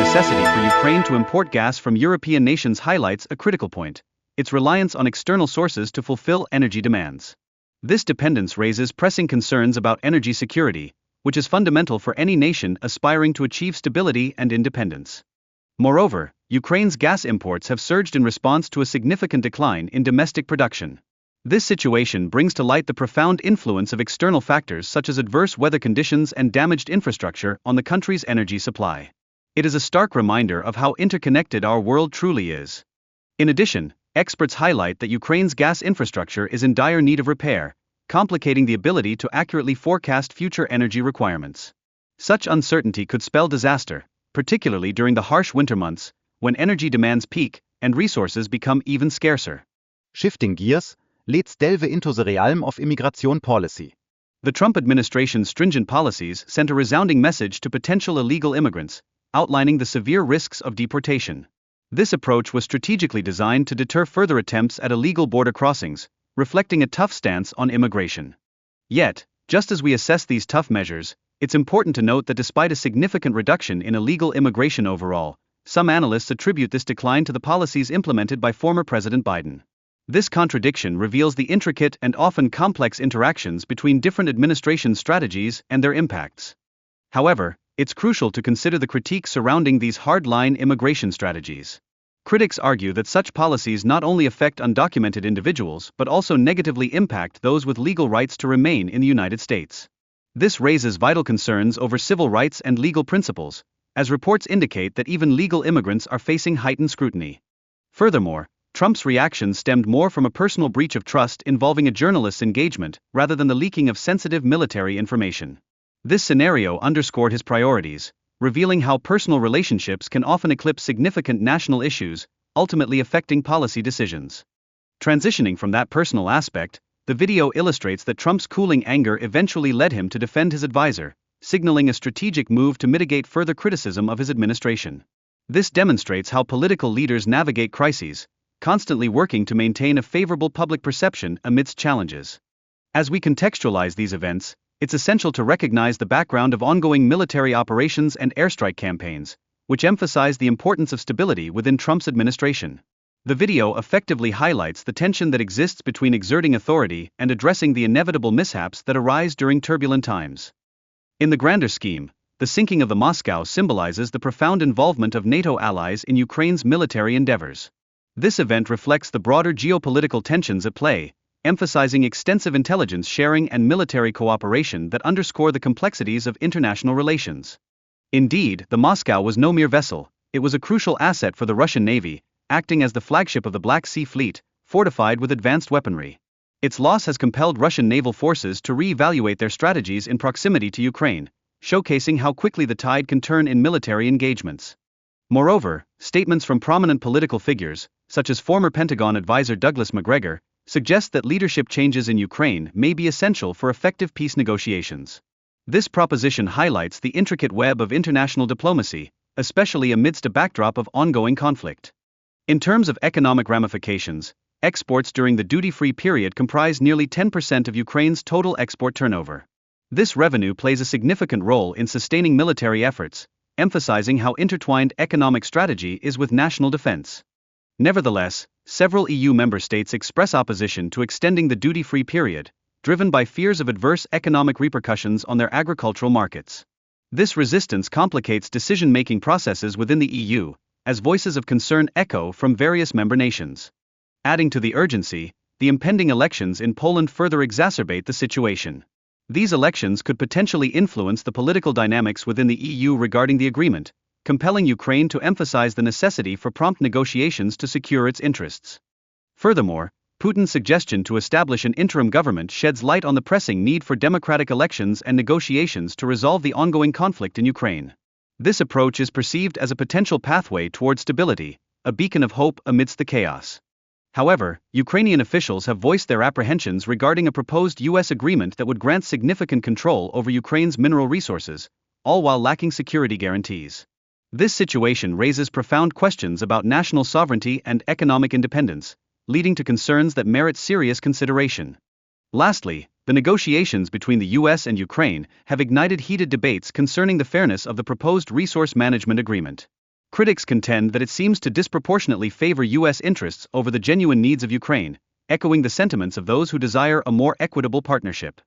necessity for Ukraine to import gas from European nations highlights a critical point: its reliance on external sources to fulfill energy demands. This dependence raises pressing concerns about energy security, which is fundamental for any nation aspiring to achieve stability and independence. Moreover, Ukraine's gas imports have surged in response to a significant decline in domestic production. This situation brings to light the profound influence of external factors such as adverse weather conditions and damaged infrastructure on the country's energy supply. It is a stark reminder of how interconnected our world truly is. In addition, experts highlight that Ukraine's gas infrastructure is in dire need of repair, complicating the ability to accurately forecast future energy requirements. Such uncertainty could spell disaster, particularly during the harsh winter months, when energy demands peak and resources become even scarcer. Shifting gears, let's delve into the realm of immigration policy. The Trump administration's stringent policies sent a resounding message to potential illegal immigrants, outlining the severe risks of deportation. This approach was strategically designed to deter further attempts at illegal border crossings, reflecting a tough stance on immigration. Yet, just as we assess these tough measures, it's important to note that despite a significant reduction in illegal immigration overall, some analysts attribute this decline to the policies implemented by former President Biden. This contradiction reveals the intricate and often complex interactions between different administration strategies and their impacts. However, it's crucial to consider the critique surrounding these hard-line immigration strategies. Critics argue that such policies not only affect undocumented individuals but also negatively impact those with legal rights to remain in the United States. This raises vital concerns over civil rights and legal principles, as reports indicate that even legal immigrants are facing heightened scrutiny. Furthermore, Trump's reaction stemmed more from a personal breach of trust involving a journalist's engagement rather than the leaking of sensitive military information. This scenario underscored his priorities, revealing how personal relationships can often eclipse significant national issues, ultimately affecting policy decisions. Transitioning from that personal aspect, the video illustrates that Trump's cooling anger eventually led him to defend his advisor, signaling a strategic move to mitigate further criticism of his administration. This demonstrates how political leaders navigate crises, constantly working to maintain a favorable public perception amidst challenges. As we contextualize these events, it's essential to recognize the background of ongoing military operations and airstrike campaigns, which emphasize the importance of stability within Trump's administration. The video effectively highlights the tension that exists between exerting authority and addressing the inevitable mishaps that arise during turbulent times. In the grander scheme, the sinking of the Moscow symbolizes the profound involvement of NATO allies in Ukraine's military endeavors. This event reflects the broader geopolitical tensions at play, emphasizing extensive intelligence sharing and military cooperation that underscore the complexities of international relations. Indeed, the Moscow was no mere vessel, it was a crucial asset for the Russian Navy, acting as the flagship of the Black Sea Fleet, fortified with advanced weaponry. Its loss has compelled Russian naval forces to re-evaluate their strategies in proximity to Ukraine, showcasing how quickly the tide can turn in military engagements. Moreover, statements from prominent political figures, such as former Pentagon advisor Douglas Macgregor, suggest that leadership changes in Ukraine may be essential for effective peace negotiations. This proposition highlights the intricate web of international diplomacy, especially amidst a backdrop of ongoing conflict. In terms of economic ramifications, exports during the duty-free period comprise nearly 10% of Ukraine's total export turnover. This revenue plays a significant role in sustaining military efforts, emphasizing how intertwined economic strategy is with national defense. Nevertheless, several EU member states express opposition to extending the duty-free period, driven by fears of adverse economic repercussions on their agricultural markets. This resistance complicates decision-making processes within the EU, as voices of concern echo from various member nations. Adding to the urgency, the impending elections in Poland further exacerbate the situation. These elections could potentially influence the political dynamics within the EU regarding the agreement, compelling Ukraine to emphasize the necessity for prompt negotiations to secure its interests. Furthermore, Putin's suggestion to establish an interim government sheds light on the pressing need for democratic elections and negotiations to resolve the ongoing conflict in Ukraine. This approach is perceived as a potential pathway toward stability, a beacon of hope amidst the chaos. However, Ukrainian officials have voiced their apprehensions regarding a proposed U.S. agreement that would grant significant control over Ukraine's mineral resources, all while lacking security guarantees. This situation raises profound questions about national sovereignty and economic independence, leading to concerns that merit serious consideration. Lastly, the negotiations between the U.S. and Ukraine have ignited heated debates concerning the fairness of the proposed resource management agreement. Critics contend that it seems to disproportionately favor U.S. interests over the genuine needs of Ukraine, echoing the sentiments of those who desire a more equitable partnership.